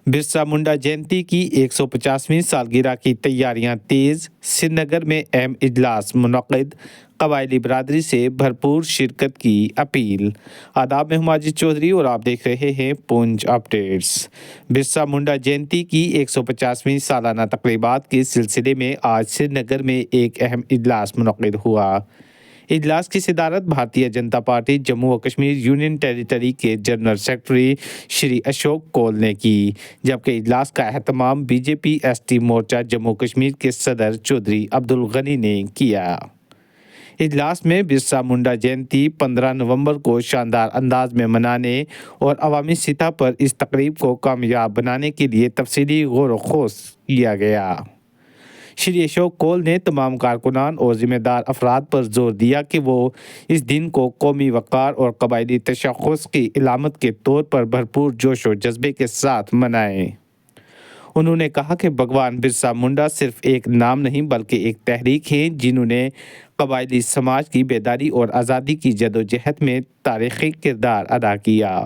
बिरसा मुंडा जयंती की 150वीं सालगिरह की तैयारियां तेज। श्रीनगर में अहम इजलास मुनक्किद। कबायली बरादरी से भरपूर शिरकत की अपील। आदाब, में हुमाजिद चौधरी और आप देख रहे हैं पुंज अपडेट्स। बिरसा मुंडा जयंती की 150वीं सालाना तकरीबात के सिलसिले में आज श्रीनगर में एक अहम इजलास मुनक्किद हुआ। इजलास की सदारत भारतीय जनता पार्टी जम्मू व कश्मीर यूनियन टेरिटरी के जनरल सेक्रेटरी श्री अशोक कौल ने की, जबकि इजलास का एहतमाम बीजेपी एसटी मोर्चा जम्मू कश्मीर के सदर चौधरी अब्दुल गनी ने किया। इजलास में बिरसा मुंडा जयंती 15 नवंबर को शानदार अंदाज में मनाने और अवामी सतह पर इस तकरीब को कामयाब बनाने के लिए तफसीली गौर व खोज किया गया। श्री अशोक कौल ने तमाम कारकुनान और जिम्मेदार अफराद पर जोर दिया कि वो इस दिन को कौमी वक़ार और कबायली तशख़्ख़ुस की इलामत के तौर पर भरपूर जोश और जज्बे के साथ मनाएं। उन्होंने कहा कि भगवान बिरसा मुंडा सिर्फ एक नाम नहीं बल्कि एक तहरीक है जिन्होंने कबायली समाज की बेदारी और आज़ादी की जदोजहद में तारीख़ी किरदार अदा किया।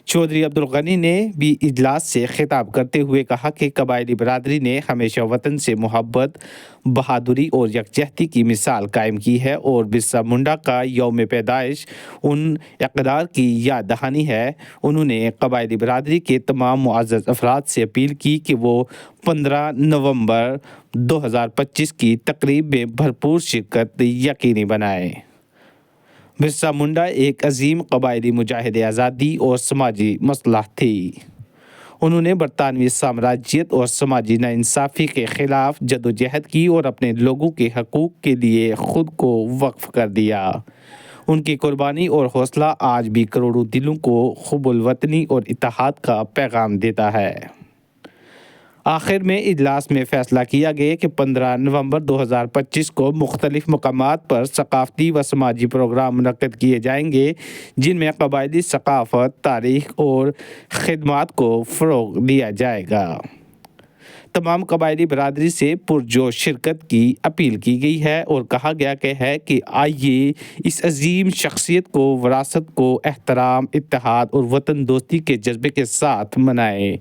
चौधरी अब्दुल गनी ने भी इजलास से खिताब करते हुए कहा कि कबायली बरादरी ने हमेशा वतन से मोहब्बत, बहादुरी और यकजहती की मिसाल कायम की है और बिरसा मुंडा का यौम पैदाइश उन इक़दार की याद दहानी है। उन्होंने कबायली बरादरी के तमाम मुअज़्ज़ज़ अफराद से अपील की कि वो 15 नवंबर 2025 की तकरीब में भरपूर शिरकत यकीनी बनाएं। बिरसा मुंडा एक अजीम कबायली मुजाहिद आज़ादी और समाजी मसलह थी। उन्होंने बरतानवी साम्राज्यत और समाजी नाइंसाफ़ी के ख़िलाफ़ जदोजहद की और अपने लोगों के हकूक़ के लिए ख़ुद को वक्फ़ कर दिया। उनकी कुर्बानी और हौसला आज भी करोड़ों दिलों को हुब्बुल वतनी और इत्तेहाद का पैगाम देता है। आखिर में इजलास में फ़ैसला किया गया कि 15 नवंबर 2025 को मुख्तलिफ मकामात पर सकाफ़ती व समाजी प्रोग्राम मुनक्किद किए जाएंगे, जिनमें कबायली सकाफ़त, तारीख़ और ख़िदमात को फ़रोग़ दिया जाएगा। तमाम कबायली बरादरी से पुरजोश शिरकत की अपील की गई है और कहा गया कि आइए इस अजीम शख्सियत को, विरासत को एहतराम, इत्तेहाद और वतन दोस्ती के जज्बे के साथ मनाएं।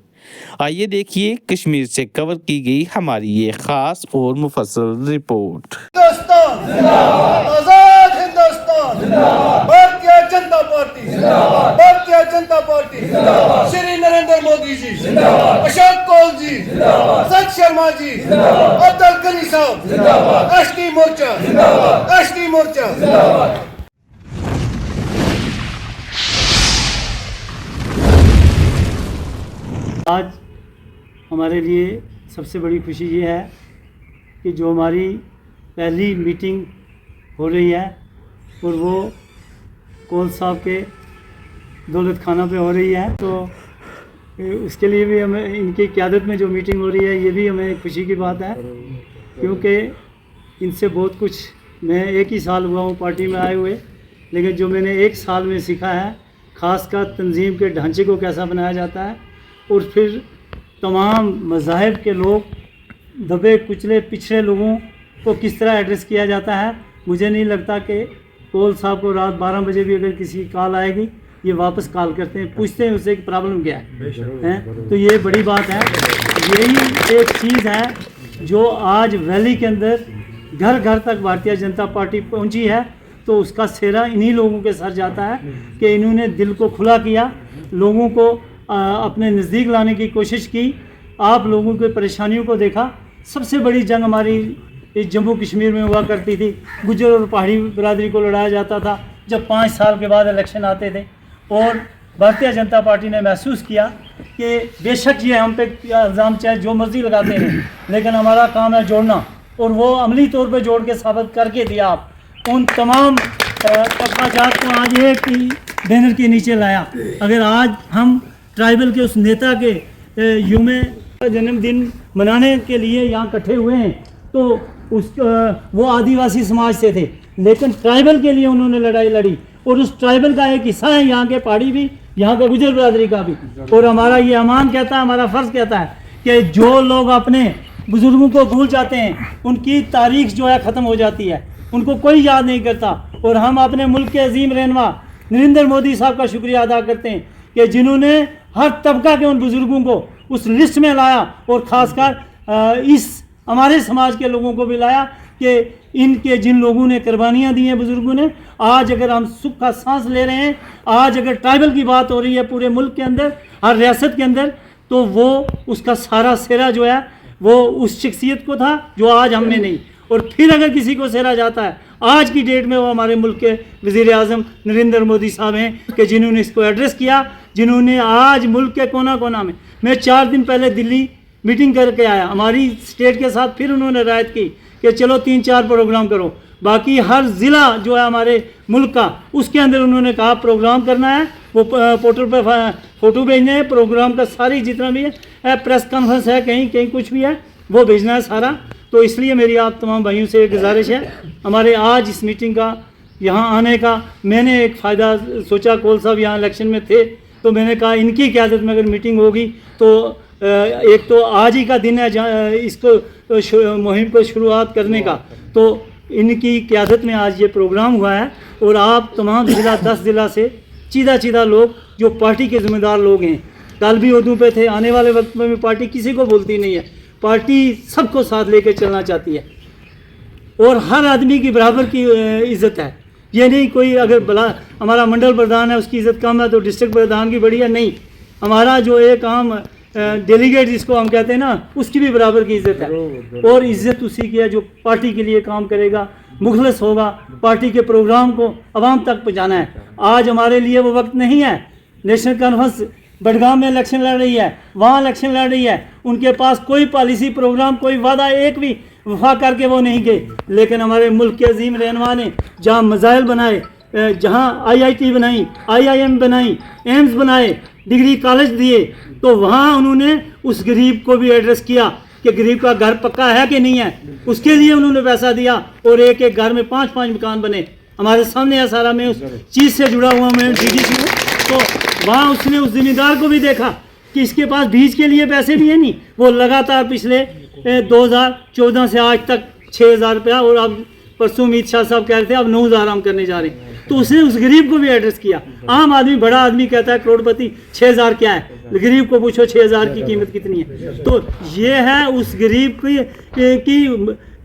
आइए देखिए कश्मीर से कवर की गई हमारी ये खास और मुफस्सल रिपोर्ट। हिंदुस्तान जिंदाबाद, आजाद हिंदुस्तान जिंदाबाद, भारतीय जनता पार्टी जिंदाबाद, भारतीय जनता पार्टी जिंदाबाद, श्री नरेंद्र मोदी जी जिंदाबाद, अशोक कौल जी जिंदाबाद, सत शर्मा जी जिंदाबाद, अब्दुल गनी साहब जिंदाबाद, एसटी मोर्चा जिंदाबाद, एसटी मोर्चा जिंदाबाद। आज हमारे लिए सबसे बड़ी खुशी ये है कि जो हमारी पहली मीटिंग हो रही है और वो कौल साहब के दौलत खाना पे हो रही है, तो उसके लिए भी हमें इनकी क़यादत में जो मीटिंग हो रही है ये भी हमें खुशी की बात है, क्योंकि इनसे बहुत कुछ, मैं एक ही साल हुआ हूँ पार्टी में आए हुए, लेकिन जो मैंने एक साल में सीखा है ख़ासकर तंजीम के ढांचे को कैसा बनाया जाता है और फिर तमाम मज़ाहिब के लोग, दबे कुचले पिछड़े लोगों को किस तरह एड्रेस किया जाता है। मुझे नहीं लगता कि कौल साहब को रात 12 बजे भी अगर किसी कॉल आएगी ये वापस कॉल करते हैं, पूछते हैं उससे कि प्रॉब्लम क्या है। तो ये बड़ी बात है। यही एक चीज़ है जो आज वैली के अंदर घर घर तक भारतीय जनता पार्टी पहुंची है, तो उसका सेहरा इन्हीं लोगों के सर जाता है कि इन्होंने दिल को खुला किया, लोगों को अपने नज़दीक लाने की कोशिश की, आप लोगों की परेशानियों को देखा। सबसे बड़ी जंग हमारी इस जम्मू कश्मीर में हुआ करती थी, गुज्जर और पहाड़ी बरादरी को लड़ाया जाता था जब 5 साल के बाद इलेक्शन आते थे, और भारतीय जनता पार्टी ने महसूस किया कि बेशक ये हम पे इल्ज़ाम चाहे जो मर्ज़ी लगाते हैं, लेकिन हमारा काम है जोड़ना, और वो अमली तौर पे जोड़ के साबित करके दिया। आप उन तमाम तबकाजात को आज एक बैनर के नीचे लाया। अगर आज हम ट्राइबल के उस नेता के यूमे जन्मदिन मनाने के लिए यहाँ इकट्ठे हुए हैं, तो वो आदिवासी समाज से थे, लेकिन ट्राइबल के लिए उन्होंने लड़ाई लड़ी, और उस ट्राइबल का एक हिस्सा है यहाँ के पहाड़ी भी, यहाँ के गुजर बरादरी का भी। और हमारा ये अमान कहता है, हमारा फ़र्ज़ कहता है कि जो लोग अपने बुज़ुर्गों को भूल जाते हैं उनकी तारीख़ जो है ख़त्म हो जाती है, उनको कोई याद नहीं करता। और हम अपने मुल्क के अजीम रहनुमा नरेंद्र मोदी साहब का शुक्रिया अदा करते हैं कि जिन्होंने हर तबका के उन बुजुर्गों को उस लिस्ट में लाया और ख़ासकर इस हमारे समाज के लोगों को भी लाया कि इनके जिन लोगों ने कुर्बानियाँ दी हैं बुजुर्गों ने, आज अगर हम सुख का सांस ले रहे हैं, आज अगर ट्राइबल की बात हो रही है पूरे मुल्क के अंदर, हर रियासत के अंदर, तो वो उसका सारा सेरा जो है वो उस शख्सियत को था जो आज हम में नहीं। और फिर अगर किसी को सेरा जाता है आज की डेट में, वो हमारे मुल्क के वज़ीर आज़म नरेंद्र मोदी साहब हैं कि जिन्होंने इसको एड्रेस किया, जिन्होंने आज मुल्क के कोना कोना में, मैं 4 दिन पहले दिल्ली मीटिंग करके आया, हमारी स्टेट के साथ फिर उन्होंने रायत की कि चलो 3-4 प्रोग्राम करो, बाकी हर ज़िला जो है हमारे मुल्क का उसके अंदर उन्होंने कहा प्रोग्राम करना है, वो पोर्टल पर फ़ोटो भेजने हैं, प्रोग्राम का सारी जितना भी है, प्रेस कॉन्फ्रेंस है, कहीं कहीं कुछ भी है वो भेजना है सारा। तो इसलिए मेरी आप तमाम भाइयों से एक गुजारिश है, हमारे आज इस मीटिंग का यहाँ आने का मैंने एक फ़ायदा सोचा, कोल साहब यहाँ इलेक्शन में थे तो मैंने कहा इनकी क़यादत में अगर मीटिंग होगी तो एक तो आज ही का दिन है जहाँ इसको मुहिम को शुरुआत करने का, तो इनकी क़यादत में आज ये प्रोग्राम हुआ है। और आप तमाम ज़िला 10 ज़िला से चीदा लोग जो पार्टी के ज़िम्मेदार लोग हैं, कल भी उर्दू पे थे, आने वाले वक्त में भी पार्टी किसी को बोलती नहीं है, पार्टी सबको साथ लेकर चलना चाहती है और हर आदमी की बराबर की इज़्ज़त है। ये नहीं कोई अगर भला हमारा मंडल प्रधान है उसकी इज़्ज़त कम है तो डिस्ट्रिक्ट प्रधान की बड़ी है, नहीं, हमारा जो एक आम डेलीगेट जिसको हम कहते हैं ना, उसकी भी बराबर की इज़्ज़त है। और इज़्ज़त उसी की है जो पार्टी के लिए काम करेगा, मुखलस होगा, पार्टी के प्रोग्राम को आवाम तक पहुँचाना है। आज हमारे लिए वो वक्त नहीं है, नेशनल कॉन्फ्रेंस बडगाम में इलेक्शन लड़ रही है, वहाँ इलेक्शन लड़ रही है, उनके पास कोई पॉलिसी प्रोग्राम कोई वादा एक भी वफा करके वो नहीं गए। लेकिन हमारे मुल्क के अजीम रहनुमा ने जहाँ मज़ाइल बनाए, जहाँ IIT बनाई, IIM बनाई, एम्स बनाए, डिग्री कॉलेज दिए, तो वहाँ उन्होंने उस गरीब को भी एड्रेस किया कि गरीब का घर पक्का है कि नहीं है, उसके लिए उन्होंने पैसा दिया और एक एक घर में 5-5 मकान बने। हमारे सामने है सारा, मैं उस चीज़ से जुड़ा हुआ मैं DDC हूँ, तो वहाँ उसने उस ज़मींदार को भी देखा कि इसके पास बीज के लिए पैसे भी हैं नहीं, वो लगातार पिछले 2014 से आज तक 6,000 रुपया, और अब परसों अमित शाह साहब कह रहे थे अब 9,000 हम करने जा रहे हैं, तो उसने उस गरीब को भी एड्रेस किया। आम आदमी बड़ा आदमी कहता है करोड़पति 6,000 क्या है, गरीब को पूछो 6,000 की कीमत कितनी है। तो ये है उस गरीब की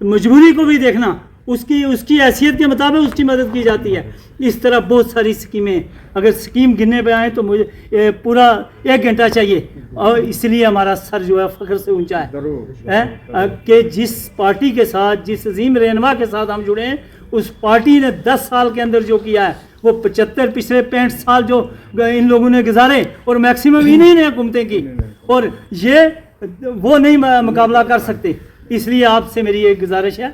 मजबूरी को भी देखना, उसकी हैसियत के मुताबिक उसकी मदद की जाती है। इस तरह बहुत सारी स्कीमें, अगर स्कीम गिनने पे आए तो मुझे पूरा 1 घंटा चाहिए, और इसलिए हमारा सर जो है फ़ख्र से ऊंचा है कि जिस पार्टी के साथ, जिस अजीम रहनुमा के साथ हम जुड़े हैं, उस पार्टी ने 10 साल के अंदर जो किया है वो 75 पिछले 65 साल जो इन लोगों ने गुजारे, और मैक्सिमम इन्हीं ने हुकूमतें की, और ये वो नहीं मुकाबला कर सकते। इसलिए आपसे मेरी एक गुजारिश है,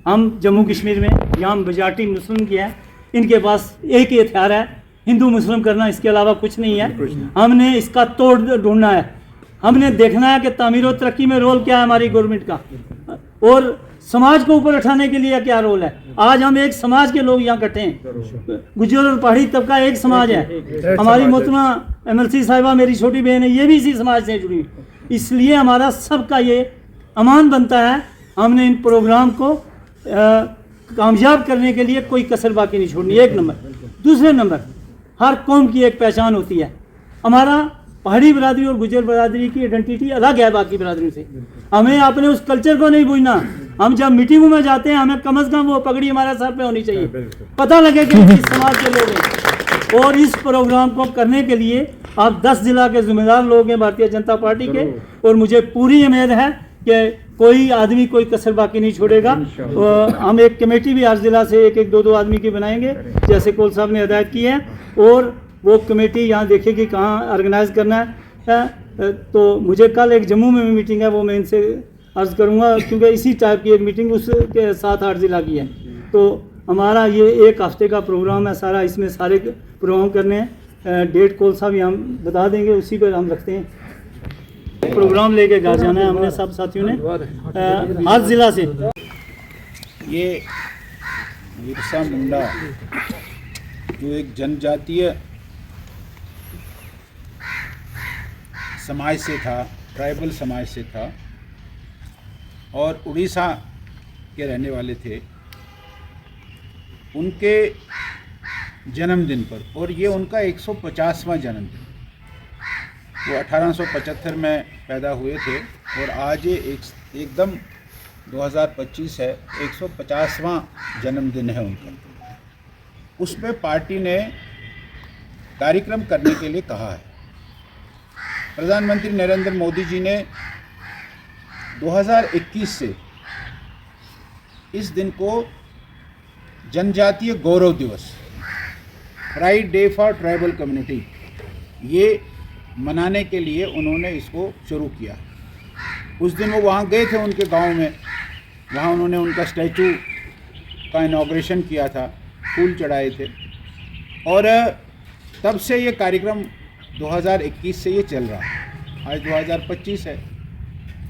हम जम्मू कश्मीर में यहाँ मेजॉरिटी मुस्लिम की है, इनके पास एक ही हथियार है हिंदू मुस्लिम करना, इसके अलावा कुछ नहीं है। हमने इसका तोड़ ढूंढना है, हमने देखना है कि तामीर और तरक्की में रोल क्या है हमारी गवर्नमेंट का, और समाज को ऊपर उठाने के लिए क्या रोल है। आज हम एक समाज के लोग यहाँ इकट्ठे हैं, गुज्जर और पहाड़ी तबका एक समाज है। हमारी मोहतरमा MLC साहिबा मेरी छोटी बहन है, ये भी इसी समाज से जुड़ी, इसलिए हमारा सबका ये अमान बनता है, हमने इन प्रोग्राम को कामयाब करने के लिए कोई कसर बाकी नहीं छोड़नी, 1 नंबर। दूसरे नंबर, हर कौम की एक पहचान होती है, हमारा पहाड़ी बरादरी और गुज्जर बरादरी की आइडेंटिटी अलग है बाकी बरादरी से, हमें अपने उस कल्चर को नहीं भूलना। हम जब मीटिंगों में जाते हैं हमें कम से कम वो पगड़ी हमारे सर पे होनी चाहिए, पता लगे कि किस समाज के लोग हैं। और इस प्रोग्राम को करने के लिए आप 10 जिला के जिम्मेदार लोग हैं भारतीय जनता पार्टी के, और मुझे पूरी उम्मीद है कि कोई आदमी कोई कसर बाकी नहीं छोड़ेगा। हम एक कमेटी भी हर ज़िला से 1-1, 2-2 आदमी की बनाएंगे, जैसे कोल साहब ने हिदायत की है, और वो कमेटी यहाँ देखेगी कहाँ ऑर्गेनाइज़ करना है। तो मुझे कल एक जम्मू में मीटिंग है, वो मैं इनसे अर्ज़ करूँगा, क्योंकि इसी टाइप की एक मीटिंग उसके 7-8 ज़िला की है। तो हमारा ये 1 हफ्ते का प्रोग्राम है सारा, इसमें सारे प्रोग्राम करने हैं। डेट कोल साहब हम बता देंगे, उसी पर हम रखते हैं। प्रोग्राम लेके घर जाना है हमने सब साथियों ने, हर ज़िला से। ये बिरसा मुंडा जो एक जनजातीय समाज से था, ट्राइबल समाज से था, और उड़ीसा के रहने वाले थे, उनके जन्मदिन पर, और ये उनका 150वां जन्मदिन, वो 1875 में पैदा हुए थे और आज ये एकदम 2025 है, 150वां जन्मदिन है उनका। उस पर पार्टी ने कार्यक्रम करने के लिए कहा है। प्रधानमंत्री नरेंद्र मोदी जी ने 2021 से इस दिन को जनजातीय गौरव दिवस, pride day for tribal community, ये मनाने के लिए उन्होंने इसको शुरू किया। उस दिन वो वहाँ गए थे उनके गांव में, वहाँ उन्होंने उनका स्टैचू का इनॉग्रेशन किया था, फूल चढ़ाए थे। और तब से ये कार्यक्रम 2021 से ये चल रहा है, आज 2025 है।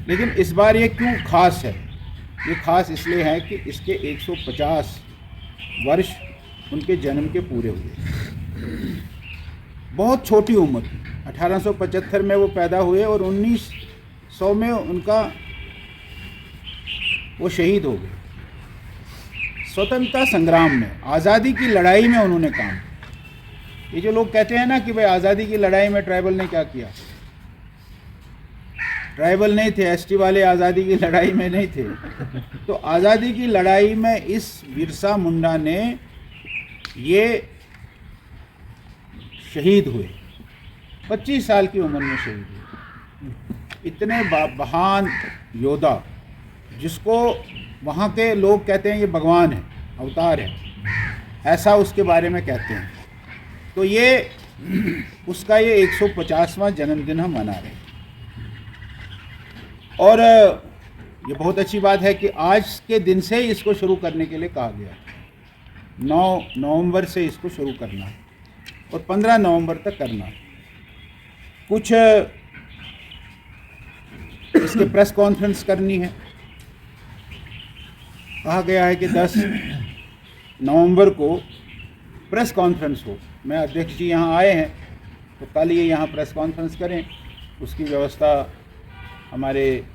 लेकिन इस बार ये क्यों खास है? ये खास इसलिए है कि इसके 150 वर्ष उनके जन्म के पूरे हुए। बहुत छोटी उम्र, 1875 में वो पैदा हुए और 1900 में उनका वो शहीद हो गए। स्वतंत्रता संग्राम में, आज़ादी की लड़ाई में उन्होंने काम किया। ये जो लोग कहते हैं ना कि भाई आज़ादी की लड़ाई में ट्राइबल ने क्या किया, ट्राइबल नहीं थे, एसटी वाले आज़ादी की लड़ाई में नहीं थे। तो आज़ादी की लड़ाई में इस बिरसा मुंडा ने ये शहीद हुए, 25 साल की उम्र में शहीद हुए। इतने महान योद्धा, जिसको वहाँ के लोग कहते हैं ये भगवान है, अवतार है, ऐसा उसके बारे में कहते हैं। तो ये उसका ये 150वां जन्मदिन हम मना रहे हैं। और ये बहुत अच्छी बात है कि आज के दिन से ही इसको शुरू करने के लिए कहा गया। 9 नवंबर से इसको शुरू करना है और 15 नवंबर तक करना है। कुछ इसके प्रेस कॉन्फ्रेंस करनी है। कहा गया है कि 10 नवंबर को प्रेस कॉन्फ्रेंस हो। मैं अध्यक्ष जी यहाँ आए हैं तो कल ये यहाँ प्रेस कॉन्फ्रेंस करें, उसकी व्यवस्था हमारे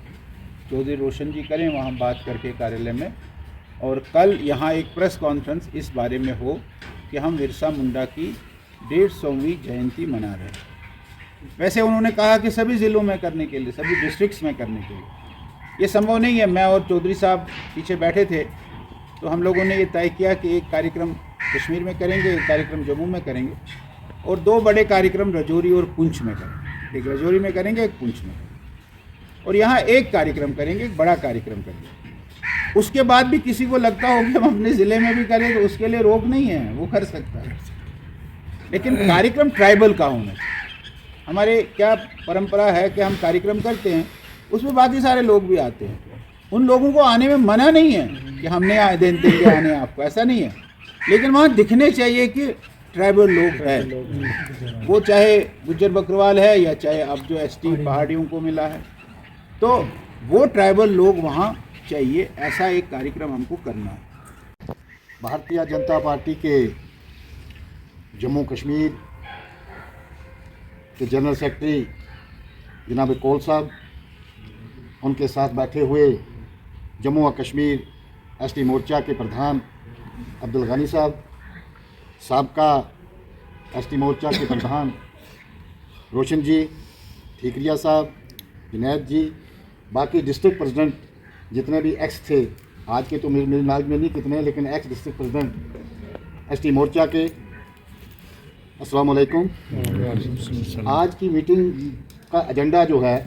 चौधरी रोशन जी करें वहाँ बात करके कार्यालय में। और कल यहाँ एक प्रेस कॉन्फ्रेंस इस बारे में हो कि हम बिरसा मुंडा की 150वीं जयंती मना रहे हैं। वैसे उन्होंने कहा कि सभी ज़िलों में करने के लिए, सभी डिस्ट्रिक्ट्स में करने के लिए। ये संभव नहीं है। मैं और चौधरी साहब पीछे बैठे थे तो हम लोगों ने ये तय किया कि एक कार्यक्रम कश्मीर में करेंगे, एक कार्यक्रम जम्मू में करेंगे और 2 बड़े कार्यक्रम रजौरी और पुंछ में करेंगे। एक रजौरी में करेंगे, एक पुंछ में करेंगे। और यहाँ एक कार्यक्रम करेंगे, एक बड़ा कार्यक्रम करेंगे। उसके बाद भी किसी को लगता हो कि हम अपने ज़िले में भी करें तो उसके लिए रोक नहीं है, वो कर सकता है। लेकिन कार्यक्रम ट्राइबल का होना चाहिए। हमारे क्या परंपरा है कि हम कार्यक्रम करते हैं, उसमें बाकी सारे लोग भी आते हैं। उन लोगों को आने में मना नहीं है कि हमने देंगे आने आपको, ऐसा नहीं है। लेकिन वहाँ दिखने चाहिए कि ट्राइबल लोग हैं, वो चाहे गुज्जर बकरवाल है या चाहे अब जो एसटी पहाड़ियों को मिला है, तो वो ट्राइबल लोग वहाँ चाहिए। ऐसा एक कार्यक्रम हमको करना है। भारतीय जनता पार्टी के जम्मू कश्मीर के जनरल सेक्रेटरी जनाब कौल साहब, उनके साथ बैठे हुए जम्मू व कश्मीर एसटी मोर्चा के प्रधान अब्दुल गनी साहब, साबका एसटी मोर्चा के प्रधान रोशन जी, ठीकरिया साहब, जुनैद जी, बाकी डिस्ट्रिक्ट प्रेसिडेंट जितने भी एक्स थे, आज के तो मेरे नाज में नहीं कितने, लेकिन एक्स डिस्ट्रिक्ट प्रेसिडेंट एसटी मोर्चा के, अस्सलाम वालेकुम। आज की मीटिंग का एजेंडा जो है,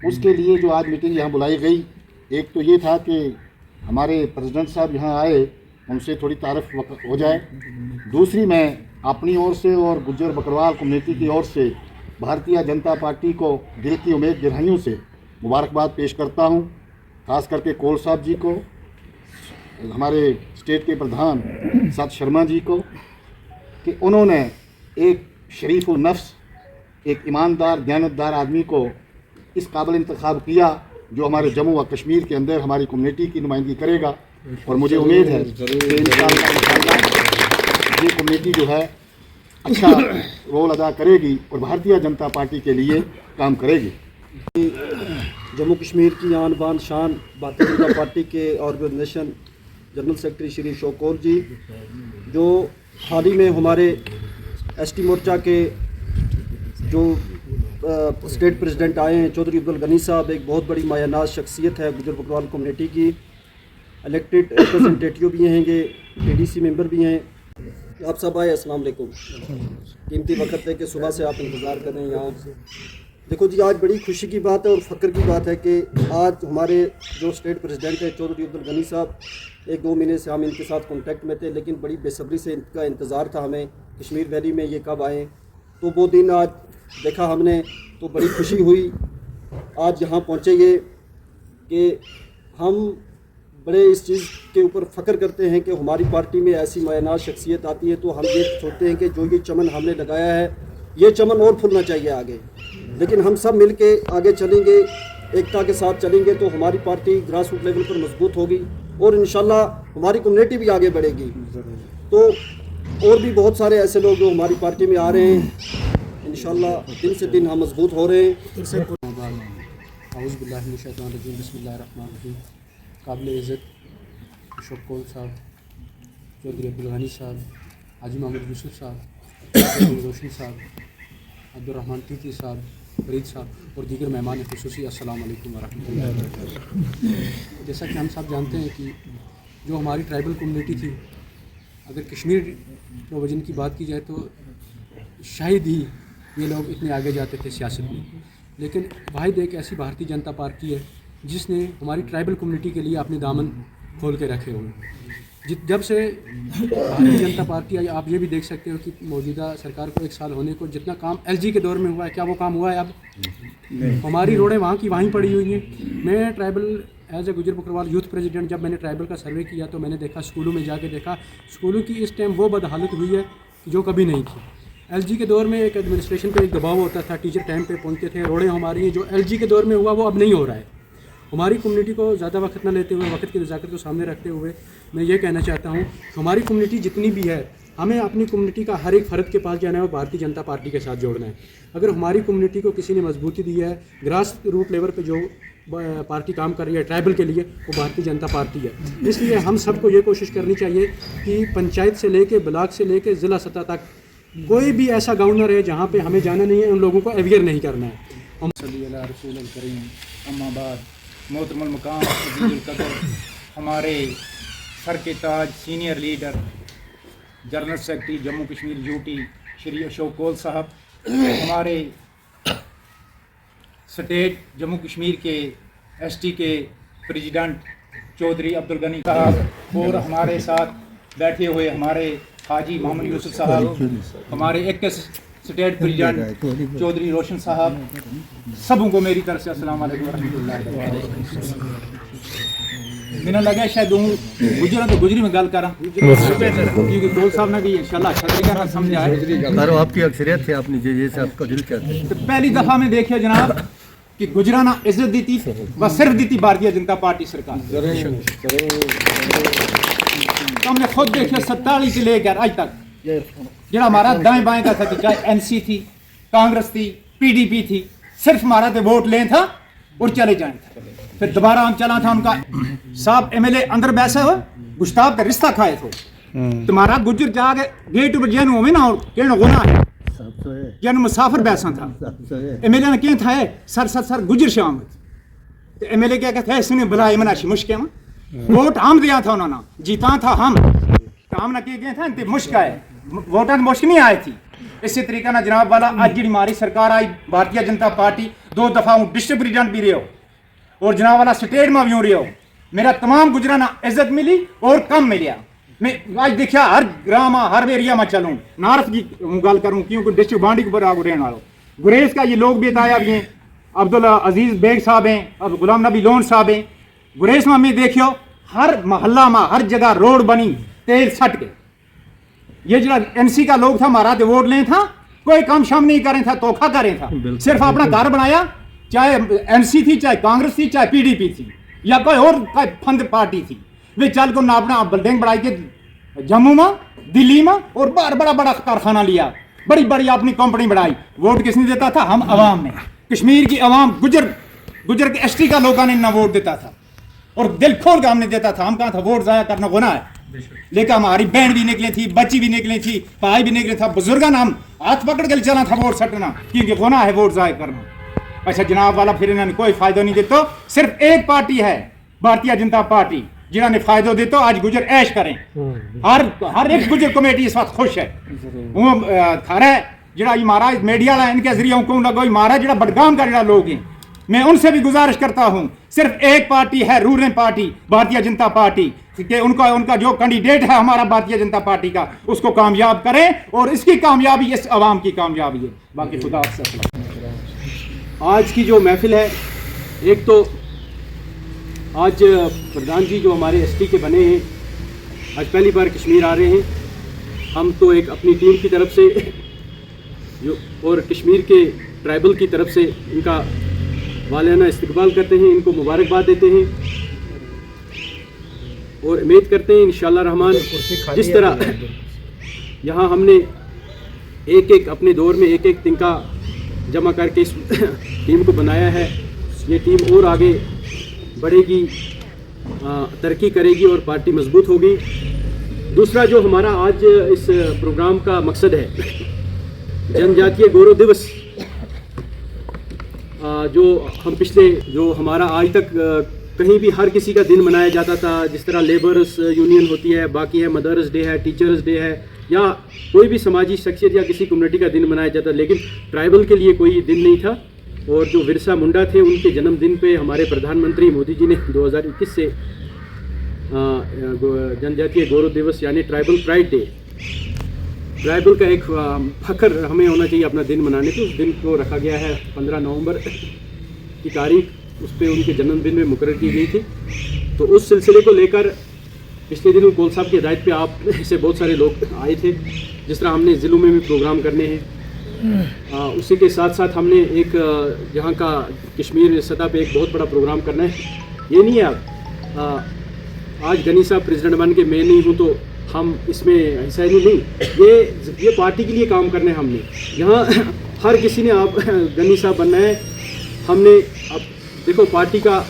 उसके लिए जो आज मीटिंग यहाँ बुलाई गई, एक तो ये था कि हमारे प्रेसिडेंट साहब यहाँ आए, उनसे थोड़ी तारीफ हो जाए। दूसरी, मैं अपनी ओर से और गुज्जर बकरवाल कम्युनिटी की ओर से भारतीय जनता पार्टी को दिल की उम्मीद गहराइयों से मुबारकबाद पेश करता हूँ। ख़ास करके कौल साहब जी को, हमारे स्टेट के प्रधान सत शर्मा जी को, कि उन्होंने एक शरीफ व नफ्स, एक ईमानदार दयानतदार आदमी को इस काबिल इंतखाब किया जो हमारे जम्मू व कश्मीर के अंदर हमारी कम्युनिटी की नुमाइंदगी करेगा। और मुझे उम्मीद है कि इंशाअल्लाह ये कम्युनिटी जो है अच्छा रोल अदा करेगी और भारतीय जनता पार्टी के लिए काम करेगी। जम्मू कश्मीर की आन बान शान भारतीय जनता पार्टी के ऑर्गेनाइजेशन जनरल सेक्रेटरी श्री शोकौल जी, जो हाल ही में हमारे एसटी मोर्चा के जो स्टेट प्रेसिडेंट आए हैं चौधरी अब्दुल गनी साहब, एक बहुत बड़ी मायानाज शख्सियत है गुजर बकरवाल कम्युनिटी की, इलेक्टेड रिप्रेजेंटेटिव भी हैंगे, TDC मेंबर भी हैं। आप सब आए, अस्सलाम वालेकुम। कीमती वक्त है कि सुबह से आप इंतज़ार कर रहे हैं यहाँ। देखो जी, आज बड़ी खुशी की बात है और फ़ख्र की बात है कि आज हमारे जो स्टेट प्रेसिडेंट है चौधरी अब्दुल गनी साहब, 1-2 महीने से हम इनके साथ कांटेक्ट में थे, लेकिन बड़ी बेसब्री से इनका इंतज़ार था हमें कश्मीर वैली में ये कब आएँ। तो वो दिन आज देखा हमने तो बड़ी खुशी हुई। आज यहाँ पहुँचे ये कि हम बड़े इस चीज़ के ऊपर फ़ख्र करते हैं कि हमारी पार्टी में ऐसी मायनाज शख्सियत आती है, तो हम ये सोचते हैं कि जो ये चमन हमने लगाया है ये चमन और फूलना चाहिए आगे। लेकिन हम सब मिल के आगे चलेंगे, एकता के साथ चलेंगे तो हमारी पार्टी ग्रास रूट लेवल पर मजबूत होगी और इंशाल्लाह हमारी कम्युनिटी भी आगे बढ़ेगी। तो और भी बहुत सारे ऐसे लोग जो हमारी पार्टी में आ रहे हैं, इंशाल्लाह दिन से दिन हम मजबूत हो रहे हैं। काबिल इज़्ज़त अशोक कौल साहब, चौधरी अब्दुल गनी साहब, हाजी मोहम्मद यूसुफ साहब, चौधरी रोशन साहब, अब्दुर्रहमान टीटी साहब, फरीद साहब और दीगर मेहमान ख़ुसूसी, अस्सलाम वालेकुम वरहमतुल्लाहि वबरकातुहू। जैसा कि हम सब जानते हैं कि जो हमारी ट्राइबल कम्युनिटी थी, अगर कश्मीर प्रोविज़न की बात की जाए तो शायद ही ये लोग इतने आगे जाते थे सियासत में, लेकिन वाहिद एक ऐसी भारतीय जनता पार्टी है जिसने हमारी ट्राइबल कम्युनिटी के लिए अपने दामन खोल के रखे हुए। जब से भारतीय जनता पार्टी आई, आप ये भी देख सकते हो कि मौजूदा सरकार को 1 साल होने को जितना काम LG के दौर में हुआ है, क्या वो काम हुआ है? अब हमारी रोडें वहाँ की वहीं पड़ी हुई हैं। मैं ट्राइबल एज ए गुजर बकरवाल यूथ प्रेसिडेंट, जब मैंने ट्राइबल का सर्वे किया तो मैंने देखा, स्कूलों में जाके देखा, स्कूलों की इस टाइम वो बदहालत हुई है जो कभी नहीं थी। LG के दौर में एक एडमिनिस्ट्रेशन पे एक दबाव होता था, टीचर टाइम पे पहुँचते थे, रोडें हमारी जो LG के दौर में हुआ वो अब नहीं हो रहा है। हमारी कम्युनिटी को ज़्यादा वक्त न लेते हुए, वक्त की नज़ाकत को सामने रखते हुए मैं ये कहना चाहता हूँ, हमारी कम्युनिटी जितनी भी है, हमें अपनी कम्युनिटी का हर एक फ़र्द के पास जाना है और भारतीय जनता पार्टी के साथ जोड़ना है। अगर हमारी कम्युनिटी को किसी ने मजबूती दी है, ग्रास रूट लेवल पे जो पार्टी काम कर रही है ट्राइबल के लिए, वो भारतीय जनता पार्टी है। इसलिए हम सबको ये कोशिश करनी चाहिए कि पंचायत से लेके ब्लॉक से लेके ज़िला सतह तक कोई भी ऐसा गाँव न रहे जहाँ पर हमें जाना नहीं है, उन लोगों को अवेयर नहीं करना है। मोहतरम मकाम अज़ीज़ुल क़दर हमारे सर के ताज senior leader general secretary Jammu Kashmir UT Shri Ashok Kaul sahab, हमारे स्टेट जम्मू कश्मीर के ST के प्रेसिडेंट चौधरी अब्दुल गनी साहब और हमारे साथ बैठे हुए हमारे हाजी मोहम्मद यूसुफ साहब, हमारे एक्स स्टेट प्रेसिडेंट चौधरी रोशन साहब, सबों को मेरी तरफ से अस्सलाम वालेकुम रहमतुल्लाहि व बरकातहू। मैंने लगा शायद गुजरा तो गुजरी में गल करा, क्योंकि कौल साहब ने भी इंशाल्लाह अच्छा तरीके से समझा है। आपकी अक्सरियत है, आपने जैसे आपका दिल कहते हैं। तो पहली दफ़ा में देखिए जनाब कि गुजराना इज्जत दी थी, बस सिर्फ दी थी भारतीय जनता पार्टी सरकार। हमने खुद देखे 47 से लेकर आज तक जो हमारा दाएं बाएं का था, चाहे NC थी, कांग्रेस थी, PDP थी, सिर्फ हमारा तो वोट लें था और चले जाए था। फिर दोबारा हम चला था उनका साहब MLA अंदर बैठे हो गुस्ताब का रिश्ता खाए थे, तुम्हारा गुजर जाके गेट पर जैन हो ना और कहना गुना है जैन मुसाफिर बैसा था। MLA ने क्या था सर गुजर शाम तो MLA क्या कहते हैं इसने बुलाए मनाशी मुश्किल वोट हम दिया था, उन्होंने जीता था हम, काम ना किए गए थे मुश्किल है, वोटर मुश्किल नहीं आई थी। इसी तरीके ना जनाब वाला आज जी हमारी सरकार आई भारतीय जनता पार्टी 2 दफ़ा डिस्ट्रिक्ट प्रेसिडेंट भी रहे हो और जनाब वाला स्टेट में भी रहे हो, मेरा तमाम गुजराना इज्जत मिली और कम मिलिया। मैं आज देखिया हर ग्राम हर एरिया में चलूँ, नार्थ की गल करूँ क्योंकि डिस्ट्रिक्ट बांडी के ऊपर आगू रहने वालों गुरेज का ये लोग भी बताया भी हैं, अब्दुल अजीज़ बेग साहब हैं, अब गुलाम नबी लोन साहब हैं। गुरेज में देखियो हर मोहल्ला में हर जगह रोड बनी तेल सट के। ये जो NC का लोग था हमारा तो वोट लें था, कोई काम शाम नहीं करें था, धोखा करें था, सिर्फ अपना घर बनाया, चाहे NC थी, चाहे कांग्रेस थी, चाहे PDP थी या कोई और फंद पार्टी थी, वे चल को ना अपना बिल्डिंग बढ़ाई के जम्मू में दिल्ली में और बड़ा बड़ा कारखाना लिया, बड़ी बड़ी अपनी कंपनी बढ़ाई। वोट किसने देता था? हम अवाम ने, कश्मीर की अवाम गुजर के ST का लोगों ने ना वोट देता था। और दिल खोल के हमने देता था। हम कहा था वोट ज़ाया करना गुनाह है, लेकिन हमारी बहन भी निकली थी, बच्ची भी निकली थी, भाई भी निकले था, बुजुर्गन हम हाथ पकड़ के चला था वोट सटना, क्योंकि गुनाह है वोट ज़ाया करना। अच्छा जनाब वाला, फिर इन्होंने कोई फायदा नहीं देता। सिर्फ एक पार्टी है भारतीय जनता पार्टी जिन्होंने फायदा देता। आज गुजर ऐश करें, हर एक गुजर कमेटी इस वक्त खुश है। वो थारा जरा महाराज मीडिया वाला इनके जरिए क्यों लगो महाराज जरा बडगाम का जरा लोग हैं, मैं उनसे भी गुजारिश करता हूं, सिर्फ एक पार्टी है ruling party Bharatiya Janata party कि उनका जो कैंडिडेट है हमारा भारतीय जनता पार्टी का, उसको कामयाब करें और इसकी कामयाबी इस अवाम की कामयाबी है। बाकी खुदा आज की जो महफिल है, एक तो आज प्रधान जी जो हमारे एसटी के बने हैं, आज पहली बार कश्मीर आ रहे हैं। हम तो एक अपनी टीम की तरफ से जो और कश्मीर के ट्राइबल की तरफ से इनका वालियाना इस्तकबाल करते हैं, इनको मुबारकबाद देते हैं और उम्मीद करते हैं इंशाअल्लाह रहमान जिस तरह यहाँ हमने एक अपने दौर में एक तिनका जमा करके इस टीम को बनाया है, ये टीम और आगे बढ़ेगी, तरक्की करेगी और पार्टी मजबूत होगी। दूसरा जो हमारा आज इस प्रोग्राम का मकसद है, जनजातीय गौरव दिवस, जो हम पिछले जो हमारा आज तक कहीं भी हर किसी का दिन मनाया जाता था, जिस तरह लेबर्स यूनियन होती है, बाकी है मदर्स डे है, टीचर्स डे है, या कोई भी समाजी शख्सियत या किसी कम्युनिटी का दिन मनाया जाता, लेकिन ट्राइबल के लिए कोई दिन नहीं था। और जो बिरसा मुंडा थे उनके जन्मदिन पे हमारे प्रधानमंत्री मोदी जी ने 2021 से जनजातीय गौरव दिवस यानी ट्राइबल प्राइड डे, ट्राइबल का एक फख्र हमें होना चाहिए अपना दिन मनाने को, उस दिन को रखा गया है 15 नवंबर की तारीख, उस पर उनके जन्मदिन में मुकर्रर की गई थी। तो उस सिलसिले को लेकर पिछले दिनों कौल साहब की हिदायत पे आप से बहुत सारे लोग आए थे, जिस तरह हमने ज़िलों में भी प्रोग्राम करने हैं। उसी के साथ साथ हमने एक यहाँ का कश्मीर सतह पे एक बहुत बड़ा प्रोग्राम करना है। ये नहीं है आप आज गनी साहब प्रेसिडेंट बन के मैं नहीं हूँ तो हम इसमें हिस्सा नहीं, ये पार्टी के लिए काम करना है हमने। यहाँ हर किसी ने आप गनी साहब बनना है, हमने अब देखो पार्टी का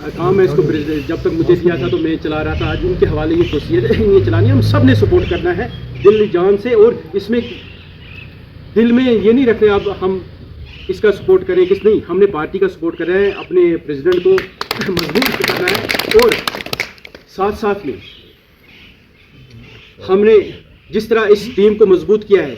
काम है, इसको जब तक मुझे दिया था तो मैं चला रहा था, आज उनके हवाले ये कोशिश ये चलानी है, हम सब ने सपोर्ट करना है दिल जान से। और इसमें दिल में ये नहीं रख रहे अब हम इसका सपोर्ट करें किस नहीं, हमने पार्टी का सपोर्ट करना है, अपने प्रेसिडेंट को मजबूत करना है। और साथ साथ में हमने जिस तरह इस टीम को मजबूत किया है,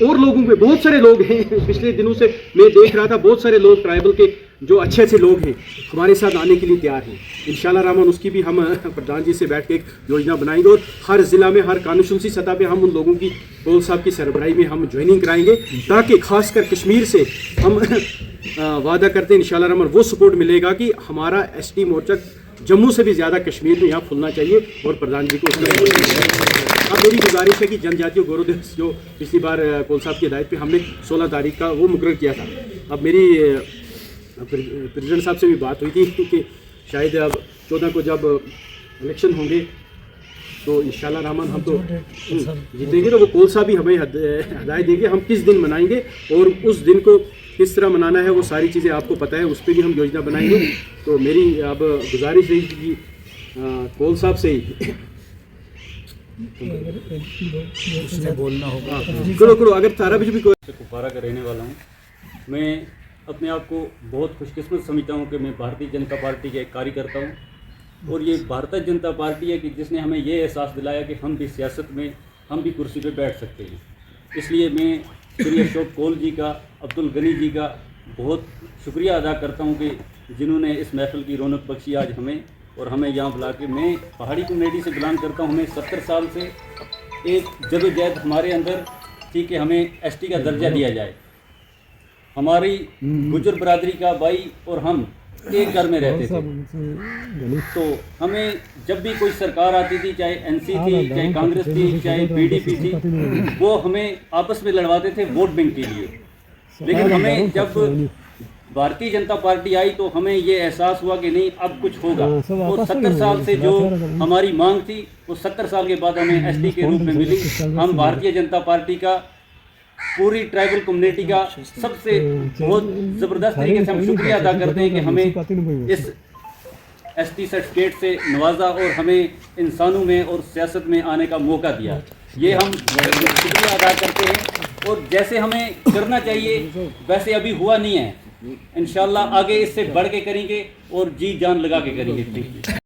और लोगों पे बहुत सारे लोग हैं, पिछले दिनों से मैं देख रहा था बहुत सारे लोग ट्राइबल के जो अच्छे अच्छे लोग हैं हमारे साथ आने के लिए तैयार हैं। इंशाल्लाह रहमान उसकी भी हम प्रधान जी से बैठ के एक योजना बनाएंगे और हर ज़िला में हर कॉन्स्टिट्यूंसी सतह पे हम उन लोगों की कौल साहब की सरबराही में हम ज्वाइनिंग कराएंगे, ताकि खासकर कश्मीर से हम वादा करते हैं इंशाल्लाह रहमान वो सपोर्ट मिलेगा कि हमारा एसटी मोर्चा जम्मू से भी ज़्यादा कश्मीर में यहाँ खुलना चाहिए। और प्रधान जी को अब मेरी गुजारिश है कि जनजातीय गौरव दिवस जो पिछली बार कौल साहब की हिदायत पे हमने 16 तारीख का वो मुकर्रर किया था, अब मेरी प्रेसिडेंट साहब से भी बात हुई थी कि शायद अब 14 को जब इलेक्शन होंगे तो इंशाल्लाह रहमान हम तो जीतेंगे, तो वो कौल साहब भी हमें हिदायत देंगे हम किस दिन मनाएंगे और उस दिन को किस तरह मनाना है, वो सारी चीज़ें आपको पता है, उस पर भी हम योजना बनाएंगे। तो मेरी अब गुजारिश रही कि कौल साहब से ही उसने बोलना होगा। करो अगर तारा भी कुपवारा का रहने वाला हूँ। मैं अपने आप को बहुत खुशकिस्मत समझता हूँ कि मैं भारतीय जनता पार्टी का एक कार्यकर्ता हूँ, और ये भारतीय जनता पार्टी है कि जिसने हमें ये एहसास दिलाया कि हम भी सियासत में हम भी कुर्सी पे बैठ सकते हैं। इसलिए मैं श्री अशोक कौल जी का, अब्दुल गनी जी का बहुत शुक्रिया अदा करता हूँ कि जिन्होंने इस महफिल की रौनक बख्शी आज हमें, और हमें यहाँ बुला के। मैं पहाड़ी कम्युनिटी से बिलोंग करता हूँ, हमें 70 साल से एक जदोजहद हमारे अंदर थी कि हमें एसटी का दर्जा दिया जाए। हमारी गुजर बरादरी का भाई और हम एक घर में रहते थे, तो हमें जब भी कोई सरकार आती थी, चाहे एनसी थी, चाहे कांग्रेस थी, चाहे पीडीपी थी, वो हमें आपस में लड़वाते थे वोट बैंक के लिए। लेकिन हमें जब भारतीय जनता पार्टी आई तो हमें ये एहसास हुआ कि नहीं अब कुछ होगा, और 70 साल से जो हमारी मांग थी वो 70 साल के बाद हमें एसटी के रूप में मिली। हम भारतीय जनता पार्टी का पूरी ट्राइबल कम्युनिटी का सबसे बहुत ज़बरदस्त तरीके से हम शुक्रिया अदा करते हैं कि हमें इस ST सर्टिफिकेट से नवाजा और हमें इंसानों में और सियासत में आने का मौका दिया। ये हम शुक्रिया अदा करते हैं और जैसे हमें करना चाहिए वैसे अभी हुआ नहीं है। इंशाल्लाह आगे इससे बढ़ के करेंगे और जी जान लगा के करेंगे।